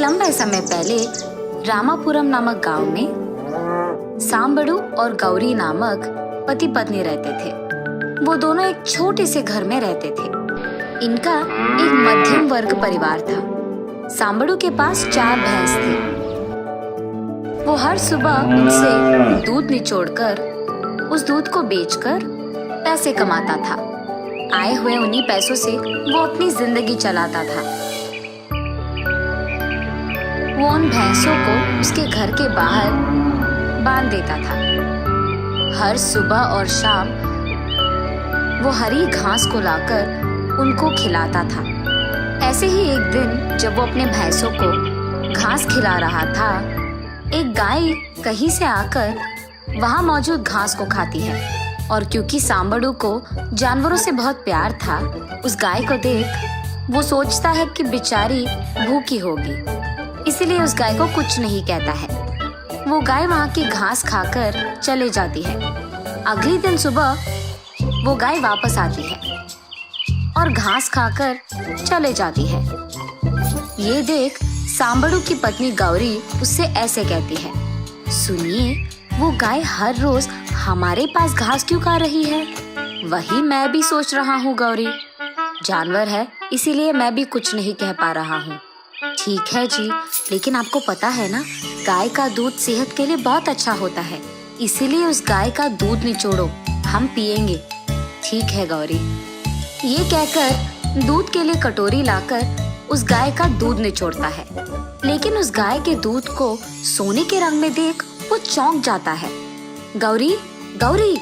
लंबे समय पहले रामापुरम नामक गांव में सांबड़ू और गौरी नामक पति पत्नी रहते थे। वो दोनों एक छोटे से घर में रहते थे। इनका एक मध्यम वर्ग परिवार था। सांबड़ू के पास 4 भैंस थी। वो हर सुबह उनसे दूध निचोड़कर उस दूध को बेचकर पैसे कमाता था। आए हुए उन्हीं पैसों से वो अपनी जिंदगी चलाता था। वो उन भैंसों को उसके घर के बाहर बांध देता था। हर सुबह और शाम वो हरी घास को लाकर उनको खिलाता था। ऐसे ही एक दिन जब वो अपने भैंसों को घास खिला रहा था, एक गाय कहीं से आकर वहां मौजूद घास को खाती है। और क्योंकि सांबड़ू को जानवरों से बहुत प्यार था, उस गाय को देख वो सोचता है कि बेचारी भूखी होगी, इसीलिए उस गाय को कुछ नहीं कहता है। वो गाय वहां की घास खाकर चले जाती है। अगले दिन सुबह वो गाय वापस आती है और घास खाकर चले जाती है। ये देख सांबड़ू की पत्नी गौरी उससे ऐसे कहती है, सुनिए, वो गाय हर रोज हमारे पास घास क्यों खा रही है? वही मैं भी सोच रहा हूँ गौरी। जानवर है इसीलिए मैं भी कुछ नहीं कह पा रहा हूँ। ठीक है जी, लेकिन आपको पता है ना, गाय का दूध सेहत के लिए बहुत अच्छा होता है, इसीलिए उस गाय का दूध निचोड़ो, हम पिएंगे। ठीक है गौरी। ये कहकर दूध के लिए कटोरी लाकर उस गाय का दूध निचोड़ता है। लेकिन उस गाय के दूध को सोने के रंग में देख वो चौंक जाता है। गौरी, गौरी,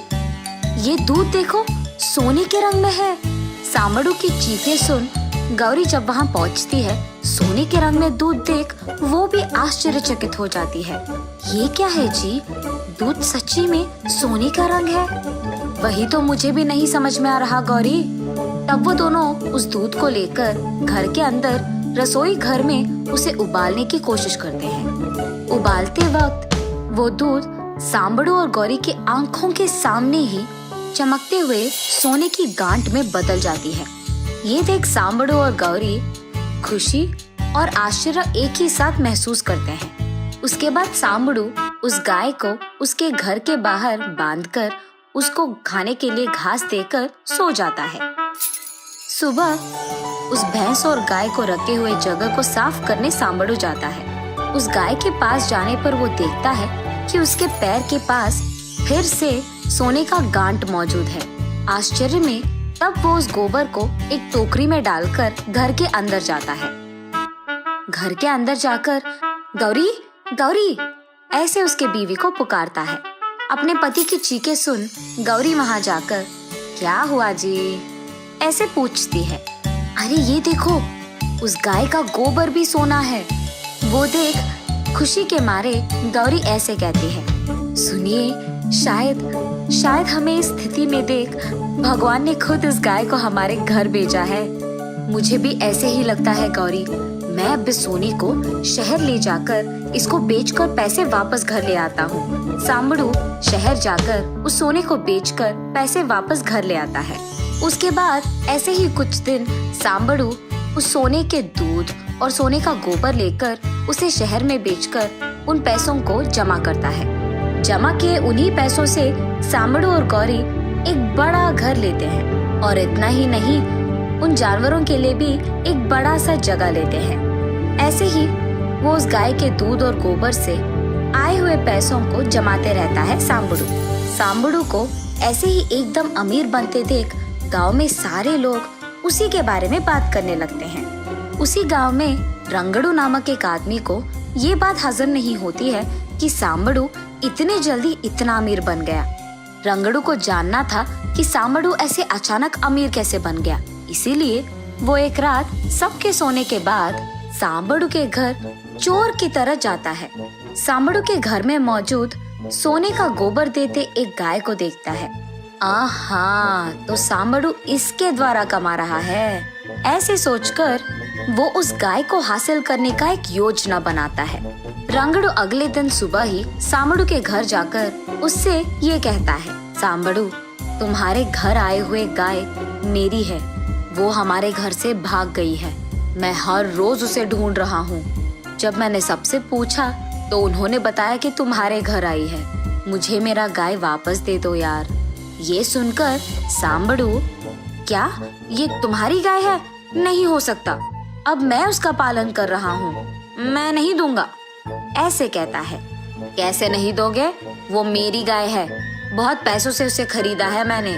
ये दूध देखो, सोने के रंग में है। सांबड़ू की चीखें सुन गौरी जब वहाँ पहुँचती है, सोने के रंग में दूध देख वो भी आश्चर्यचकित हो जाती है। ये क्या है जी? दूध सच्ची में सोने का रंग है? वही तो मुझे भी नहीं समझ में आ रहा गौरी। तब वो दोनों उस दूध को लेकर घर के अंदर रसोई घर में उसे उबालने की कोशिश करते हैं। उबालते वक्त वो दूध सांबड़ू और गौरी की आंखों के सामने ही चमकते हुए सोने की गांठ में बदल जाती है। ये देख सांबड़ू और गौरी खुशी और आश्चर्य एक ही साथ महसूस करते हैं। उसके बाद सांबड़ू उस गाय को उसके घर के बाहर बांधकर उसको खाने के लिए घास देकर सो जाता है। सुबह उस भैंस और गाय को रखे हुए जगह को साफ करने सांबड़ू जाता है। उस गाय के पास जाने पर वो देखता है कि उसके पैर के पास फिर से सोने का गांठ मौजूद है। आश्चर्य में तब वो उस गोबर को एक टोकरी में डालकर घर के अंदर जाता है। घर के अंदर जाकर गौरी, गौरी ऐसे उसके बीवी को पुकारता है। अपने पति की चीखें सुन गौरी वहां जाकर, क्या हुआ जी? ऐसे पूछती है। अरे ये देखो, उस गाय का गोबर भी सोना है। वो देख खुशी के मारे गौरी ऐसे कहती है, सुनिए, शायद हमें इस स्थिति में देख भगवान ने खुद इस गाय को हमारे घर भेजा है। मुझे भी ऐसे ही लगता है गौरी। मैं अब इस सोने को शहर ले जाकर इसको बेचकर पैसे वापस घर ले आता हूँ। सांबड़ू शहर जाकर उस सोने को बेचकर पैसे वापस घर ले आता है। उसके बाद ऐसे ही कुछ दिन सांबड़ू उस सोने के दूध और सोने का गोबर लेकर उसे शहर में बेचकर उन पैसों को जमा करता है। जमा किए उन्हीं पैसों से सांबड़ू और गौरी एक बड़ा घर लेते हैं और इतना ही नहीं, उन जानवरों के लिए भी एक बड़ा सा जगह लेते हैं। ऐसे ही वो उस गाय के दूध और गोबर से आए हुए पैसों को जमाते रहता है सांबड़ू। सांबड़ू को ऐसे ही एकदम अमीर बनते देख गांव में सारे लोग उसी के बारे में बात करने लगते हैं। उसी गांव में रंगड़ू नामक एक आदमी को ये बात हजम नहीं होती है कि सांबड़ू इतने जल्दी इतना अमीर बन गया। रंगड़ू को जानना था कि सांबड़ू ऐसे अचानक अमीर कैसे बन गया, इसीलिए वो एक रात सबके सोने के बाद सांबड़ू के घर चोर की तरह जाता है। सांबड़ू के घर में मौजूद सोने का गोबर देते एक गाय को देखता है। आहा, तो सांबड़ू इसके द्वारा कमा रहा है। ऐसे सोचकर वो उस गाय को हासिल करने का एक योजना बनाता है। रंगड़ू अगले दिन सुबह ही सांबड़ू के घर जाकर उससे ये कहता है, सांबड़ू, तुम्हारे घर आए हुए गाय मेरी है। वो हमारे घर से भाग गई है। मैं हर रोज उसे ढूंढ रहा हूँ। जब मैंने सबसे पूछा तो उन्होंने बताया कि तुम्हारे घर आई है, मुझे मेरा गाय वापस दे दो यार। ये सुनकर सांबड़ू, क्या ये तुम्हारी गाय है? नहीं हो सकता, अब मैं उसका पालन कर रहा हूँ, मैं नहीं दूंगा, ऐसे कहता है। कैसे नहीं दोगे? वो मेरी गाय है, बहुत पैसों से उसे खरीदा है मैंने।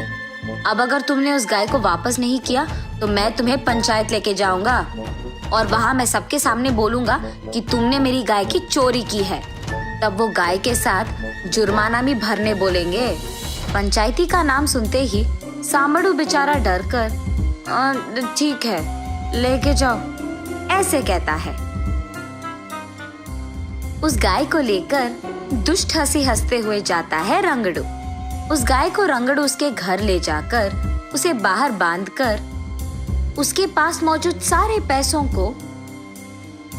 अब अगर तुमने उस गाय को वापस नहीं किया तो मैं तुम्हें पंचायत लेके जाऊंगा और वहां मैं सबके सामने बोलूंगा कि तुमने मेरी गाय की चोरी की है। तब वो गाय के साथ जुर्माना भी भरने बोलेंगे। पंचायती का नाम सुनते ही सांबड़ू बेचारा डर कर ठीक है, लेके जाओ, ऐसे कहता है। उस गाय को लेकर दुष्ट हंसी हंसते हुए जाता है रंगड़ू। उस गाय को रंगड़ू उसके घर ले जाकर उसे बाहर बांधकर उसके पास मौजूद सारे पैसों को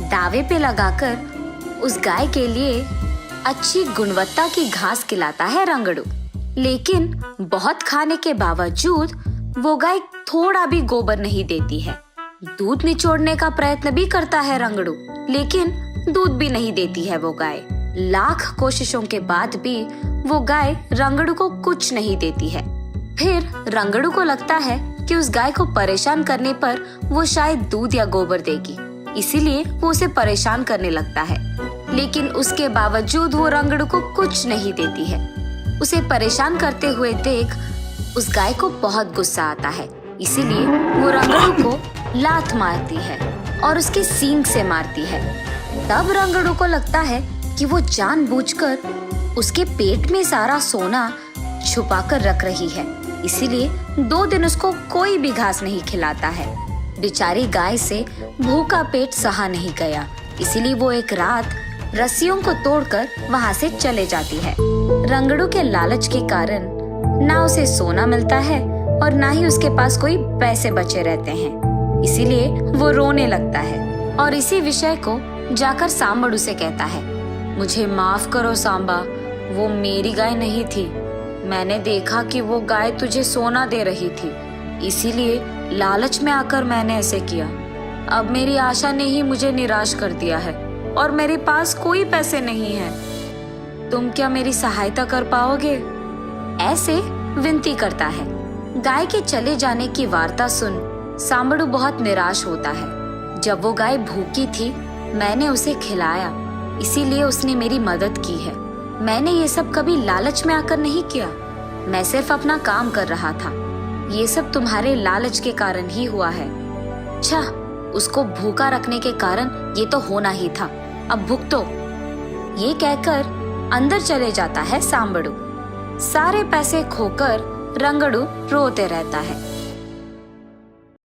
दावे पे लगाकर उस गाय के लिए अच्छी गुणवत्ता की घास खिलाता है रंगड़ू। लेकिन बहुत खाने के बावजूद वो गाय थोड़ा भी गोबर नहीं देती है। दूध निचोड़ने का प्रयत्न भी करता है रंगड़ू, लेकिन दूध भी नहीं देती है वो गाय। लाख कोशिशों के बाद भी वो गाय रंगड़ू को कुछ नहीं देती है। फिर रंगड़ू को लगता है कि उस गाय को परेशान करने पर वो शायद दूध या गोबर देगी, इसीलिए वो उसे परेशान करने लगता है। लेकिन उसके बावजूद वो रंगड़ू को कुछ नहीं देती है। उसे परेशान करते हुए देख उस गाय को बहुत गुस्सा आता है, इसीलिए वो रंगड़ू को लात मारती है और उसके सींग से मारती है। तब रंगड़ू को लगता है कि वो जानबूझकर उसके पेट में सारा सोना छुपाकर रख रही है, इसीलिए 2 दिन उसको कोई भी घास नहीं खिलाता है। बेचारी गाय से भूखा पेट सहा नहीं गया, इसीलिए वो एक रात रस्सियों को तोड़कर वहां से चले जाती है। रंगड़ू के लालच के कारण ना उसे सोना मिलता है और ना ही उसके पास कोई पैसे बचे रहते हैं, इसीलिए वो रोने लगता है और इसी विषय को जाकर सांबड़ू से कहता है, मुझे माफ करो सांबा, वो मेरी गाय नहीं थी। मैंने देखा कि वो गाय तुझे सोना दे रही थी, इसीलिए लालच में आकर मैंने ऐसे किया। अब मेरी आशा ने ही मुझे निराश कर दिया है और मेरे पास कोई पैसे नहीं हैं। तुम क्या मेरी सहायता कर पाओगे? ऐसे विनती करता है। गाय के चले जाने की वार्ता सुन सांबड़ू बहुत निराश होता है। जब वो गाय भूखी थी मैंने उसे खिलाया, इसीलिए उसने मेरी मदद की है। मैंने ये सब कभी लालच में आकर नहीं किया, मैं सिर्फ अपना काम कर रहा था। ये सब तुम्हारे लालच के कारण ही हुआ है। अच्छा, उसको भूखा रखने के कारण ये तो होना ही था, अब भुगतो। ये कहकर अंदर चले जाता है सांबड़ू। सारे पैसे खोकर रंगड़ू रोते रहता है।